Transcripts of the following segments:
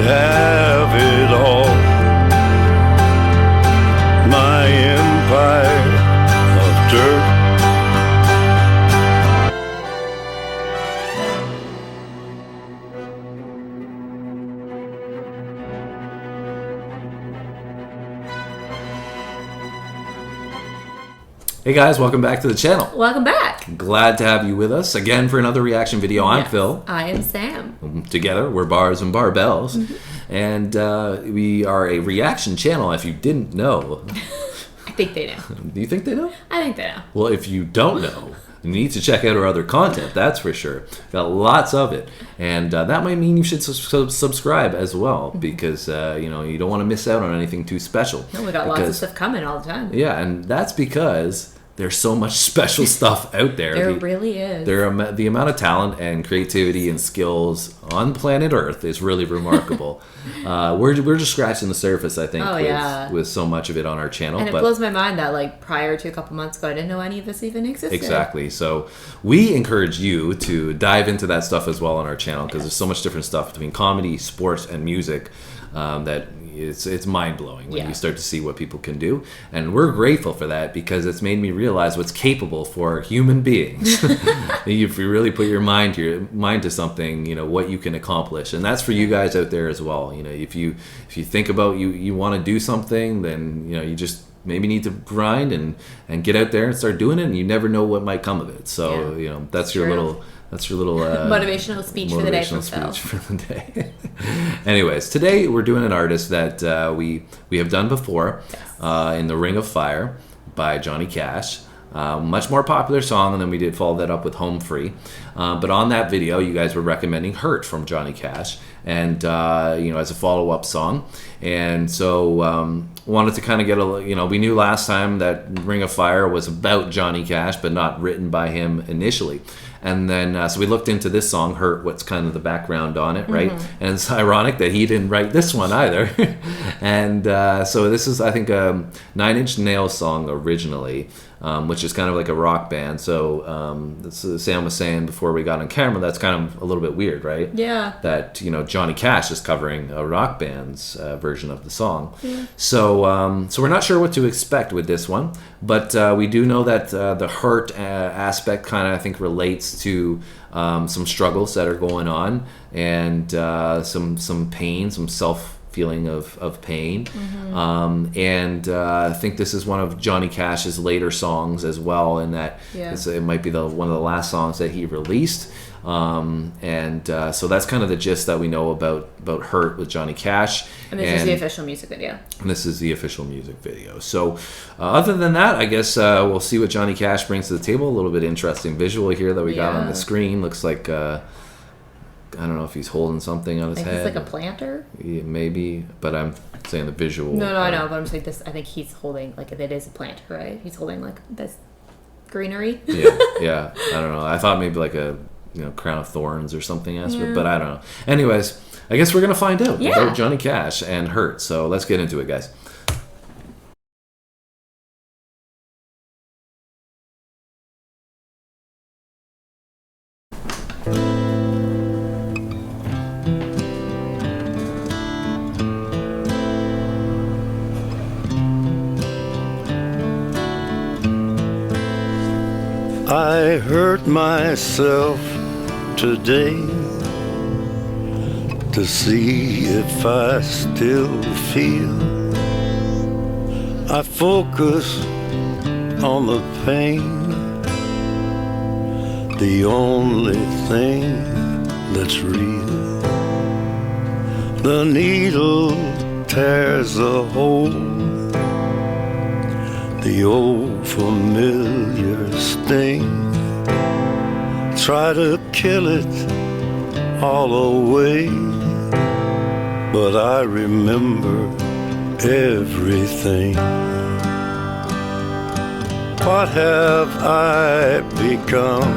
have it all. My empire of dirt. Hey guys, welcome back to the channel. Welcome back. Glad to have you with us again for another reaction video. I'm Phil. I am Sam. Together, we're Bars and Barbells. And we are a reaction channel, if you didn't know. I think they know. Do you think they know? I think they know. Well, if you don't know, you need to check out our other content, that's for sure. Got lots of it. And that might mean you should subscribe as well, because you don't want to miss out on anything too special. No, we got lots of stuff coming all the time. Yeah, and that's because there's so much special stuff out there. There really is. The amount of talent and creativity and skills on planet Earth is really remarkable. We're just scratching the surface, I think, with so much of it on our channel. And it blows my mind that like prior to a couple months ago, I didn't know any of this even existed. Exactly. So we encourage you to dive into that stuff as well on our channel, because there's so much different stuff between comedy, sports, and music that it's mind-blowing when you start to see what people can do. And we're grateful for that, because it's made me realize what's capable for human beings. If you really put your mind to something, what you can accomplish. And that's for you guys out there as well. If you think about you want to do something, then you just maybe need to grind and get out there and start doing it, and you never know what might come of it. So that's your little motivational speech for the day from Phil. Anyways, today we're doing an artist that we have done before, in The Ring of Fire by Johnny Cash. Much more popular song, and then we did follow that up with Home Free. But on that video, you guys were recommending Hurt from Johnny Cash, and as a follow-up song. And so wanted to kind of get we knew last time that Ring of Fire was about Johnny Cash, but not written by him initially. And then, so we looked into this song, Hurt, what's kind of the background on it, right? And it's ironic that he didn't write this one either. And so this is, I think, a Nine Inch Nails song originally, which is kind of like a rock band. So Sam was saying before we got on camera, that's kind of a little bit weird, right? Yeah. That, Johnny Cash is covering a rock band's version of the song. Yeah. So we're not sure what to expect with this one, but we do know that the Hurt aspect kind of, I think, relates to some struggles that are going on, and some pain, some feeling of pain. And I think this is one of Johnny Cash's later songs as well, in that it might be one of the last songs that he released. So that's kind of the gist that we know about Hurt with Johnny Cash. And this is the official music video. And this is the official music video. So other than that, I guess we'll see what Johnny Cash brings to the table. A little bit interesting visual here that we got on the screen. Looks like I don't know if he's holding something on his head. He's like a planter? Yeah, maybe, but I'm saying the visual. No, I know, but I'm saying this. I think he's holding, like, it is a plant, right? He's holding, like, this greenery. yeah. I don't know. I thought maybe like a crown of thorns or something else, but I don't know. Anyways, I guess we're gonna find out about Johnny Cash and Hurt. So let's get into it, guys. I hurt myself today to see if I still feel. I focus on the pain, the only thing that's real. The needle tears a hole, the old familiar sting. Try to kill it all away, but I remember everything. What have I become?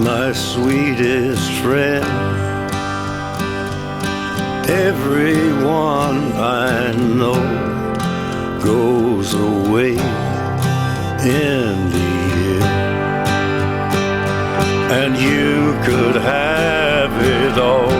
My sweetest friend. Everyone I know goes away in the end, and you could have it all.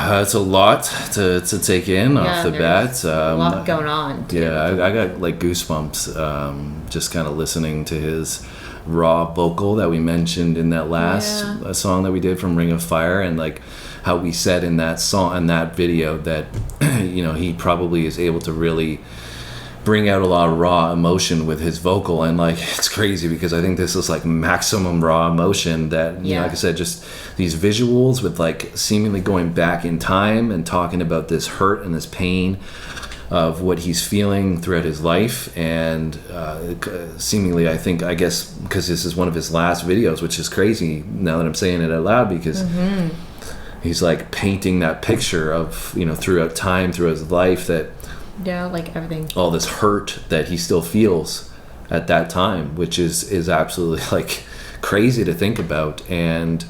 It's a lot to take in off the there's bat. a lot going on. Too. Yeah, I got like goosebumps just kind of listening to his raw vocal that we mentioned in that last song that we did from Ring of Fire, and like how we said in that song and that video that he probably is able to really bring out a lot of raw emotion with his vocal, and like it's crazy because I think this is like maximum raw emotion that like I said, just these visuals with like seemingly going back in time and talking about this hurt and this pain of what he's feeling throughout his life, and seemingly I guess because this is one of his last videos, which is crazy now that I'm saying it out loud, because he's like painting that picture of throughout time, through his life, that like everything, all this hurt that he still feels at that time, which is absolutely like crazy to think about. And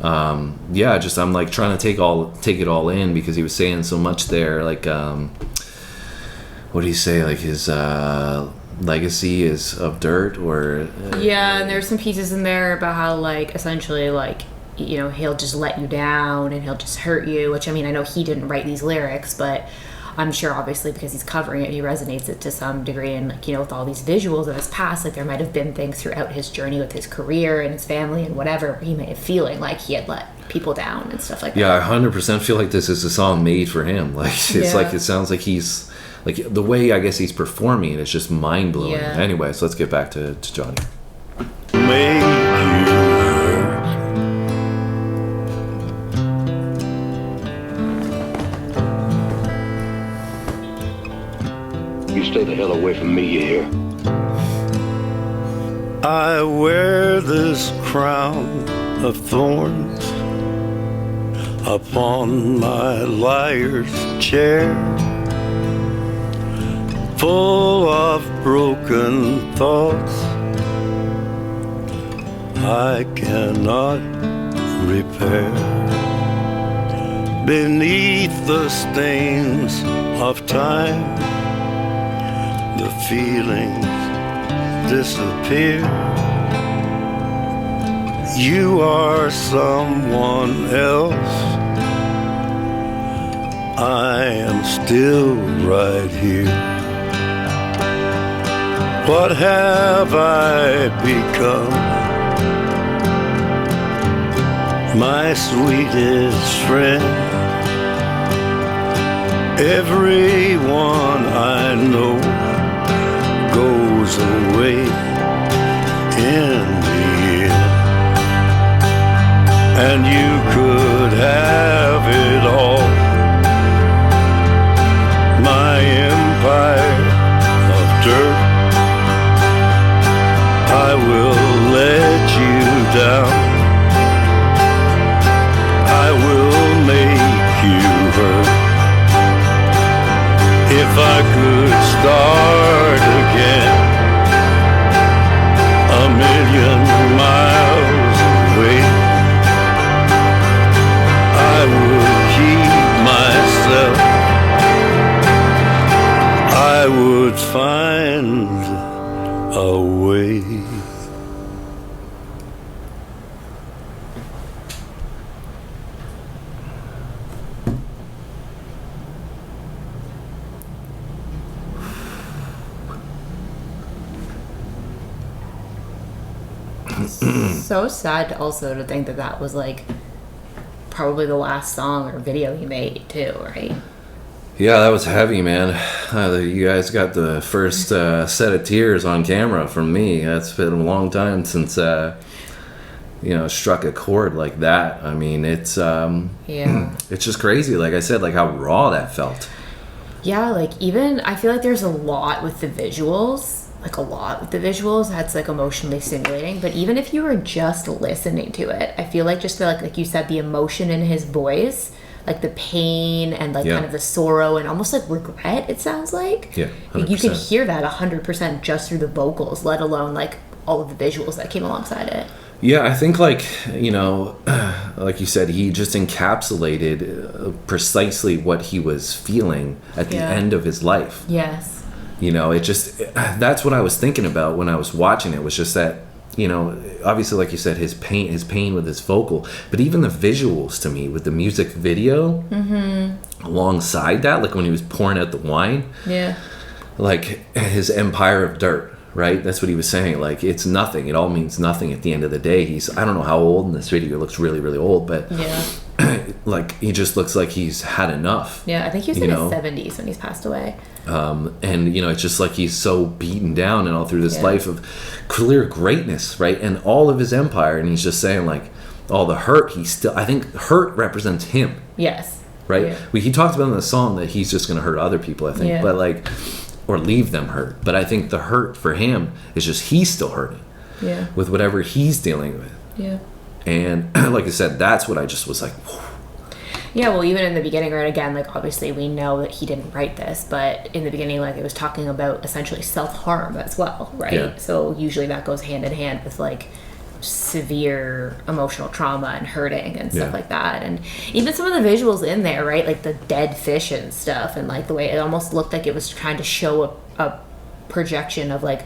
just I'm like trying to take it all in, because he was saying so much there, like what do you say, like his legacy is of dirt, or and there's some pieces in there about how like essentially like he'll just let you down and he'll just hurt you, which I mean I know he didn't write these lyrics, but I'm sure obviously because he's covering it, he resonates it to some degree, and like with all these visuals of his past, like there might have been things throughout his journey with his career and his family and whatever where he may have feeling like he had let people down and stuff like that. I 100% feel like this is a song made for him. Like it's like it sounds like he's like the way I guess he's performing it is just mind blowing. Anyway, so let's get back to Johnny. Make you hurt. You stay the hell away from me, you hear? I wear this crown of thorns upon my liar's chair, full of broken thoughts I cannot repair. Beneath the stains of time, the feelings disappear. You are someone else. I am still right here. What have I become? My sweetest friend. Everyone I know goes away in the end, and you could have it all. My empire of dirt, I will let you down. I will make you hurt. If I could start again, a million miles away, I would keep myself. I would find a way. So sad also to think that was like probably the last song or video he made too, right? Yeah, that was heavy, man. You guys got the first set of tears on camera from me. That's been a long time since struck a chord like that. I mean, it's it's just crazy. Like I said, like how raw that felt. Yeah, like even I feel like there's a lot with the visuals. Like a lot with the visuals that's like emotionally stimulating, but even if you were just listening to it, I feel like just like you said, the emotion in his voice, like the pain and like kind of the sorrow and almost like regret, it sounds like 100%. You could hear that 100% just through the vocals, let alone like all of the visuals that came alongside it. I think like like you said, he just encapsulated precisely what he was feeling at the end of his life. Yes. It just, that's what I was thinking about when I was watching it, was just that you know, obviously, like you said, his pain with his vocal, but even the visuals to me with the music video alongside that, like when he was pouring out the wine, Yeah. like his empire of dirt, right? That's what he was saying. Like, it's nothing. It all means nothing at the end of the day. I don't know how old in this video. He looks really, really old, but Yeah. like he just looks like he's had enough. Yeah. I think he was You in know? his 70s when he's passed away. And you know, it's just like he's so beaten down and all through this Yeah. life of clear greatness, right? And all of his empire, and he's just saying like all the hurt I think hurt represents him, Yes. right? Yeah. He talks about in the song that he's just going to hurt other people, I think, Yeah. but like, or leave them hurt. But I think the hurt for him is just he's still hurting Yeah. with whatever he's dealing with. Yeah. And like I said, that's what I just was like, whew. Yeah, well, even in the beginning, right, again, like, obviously we know that he didn't write this, but in the beginning, like, it was talking about essentially self-harm as well, right? Yeah. So usually that goes hand in hand with, like, severe emotional trauma and hurting and stuff Yeah. like that. And even some of the visuals in there, right, like the dead fish and stuff, and, like, the way it almost looked like it was trying to show a projection of, like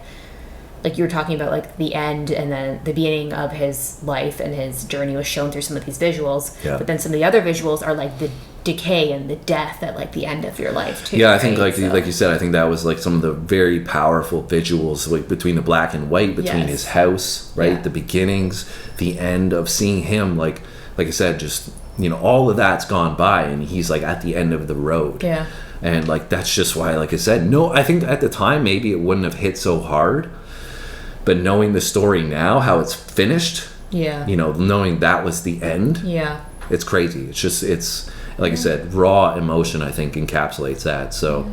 you were talking about, like, the end and then the beginning of his life and his journey was shown through some of these visuals. Yeah. But then some of the other visuals are, like, the decay and the death at, like, the end of your life, too. Yeah, I think right? like you said, I think that was like some of the very powerful visuals, like between the black and white, between Yes. his house, right, Yeah. the beginnings, the end of seeing him, like I said, just, you know, all of that's gone by, and he's like at the end of the road. Yeah. And like that's just why, like I said, no, I think at the time maybe it wouldn't have hit so hard, but knowing the story now, how it's finished, Yeah. you know, knowing that was the end, Yeah. it's crazy. It's just, it's like I said, raw emotion, I think, encapsulates that. So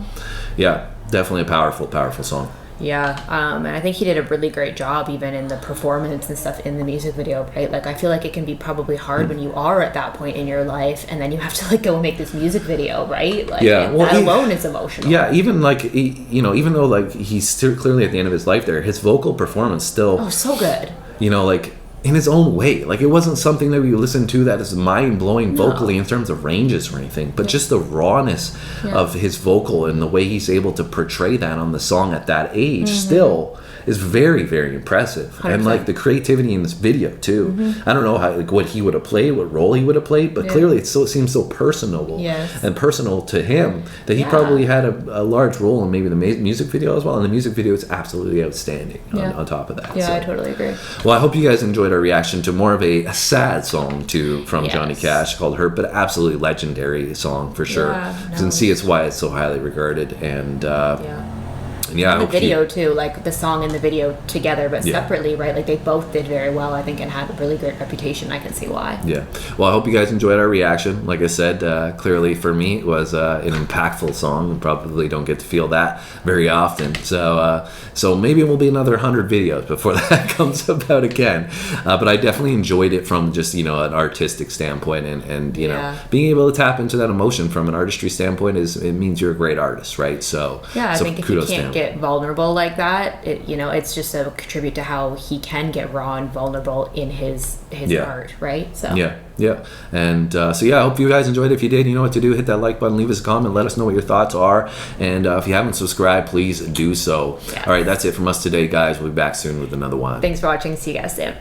yeah, definitely a powerful song. Yeah, and I think he did a really great job even in the performance and stuff in the music video, right? Like, I feel like it can be probably hard when you are at that point in your life and then you have to, like, go and make this music video, right? Like, Yeah, and well, that alone is emotional. Yeah, even like you know, even though like he's still clearly at the end of his life there, his vocal performance still, Oh, so good. you know, like in his own way. Like, it wasn't something that we listened to that is mind-blowing No. vocally in terms of ranges or anything, but just the rawness Yeah. of his vocal and the way he's able to portray that on the song at that age still is very, very impressive. And 100%. like the creativity in this video too. I don't know how, like, what he would have played, what role he would have played, but Yeah. clearly it seems so personable Yes. and personal to him that he Yeah. probably had a large role in maybe the music video as well. And the music video is absolutely outstanding Yeah. on top of that. Yeah, So. I totally agree. Well, I hope you guys enjoyed our reaction to more of a sad song from Yes. Johnny Cash called "Hurt," but absolutely legendary song for sure. Yeah, You can see it's why it's so highly regarded, and Yeah. I The hope you- video too, like the song and the video together, but Yeah. separately, right? Like, they both did very well, I think, and had a really great reputation. I can see why. Yeah. Well, I hope you guys enjoyed our reaction. Like I said, clearly for me, it was an impactful song. We probably don't get to feel that very often. So maybe it will be another 100 videos before that comes about again. But I definitely enjoyed it from just, you know, an artistic standpoint, and you know, Yeah. being able to tap into that emotion from an artistry standpoint it means you're a great artist, right? So Yeah, I so think if you kudos to can't him. get vulnerable like that, it's just a tribute to how he can get raw and vulnerable in his Yeah. art, right? So Yeah. And so I hope you guys enjoyed it. If you did, you know what to do. Hit that like button, leave us a comment, let us know what your thoughts are. And if you haven't subscribed, please do so. Yes. All right, that's it from us today, guys. We'll be back soon with another one. thanks for watching. See you guys soon.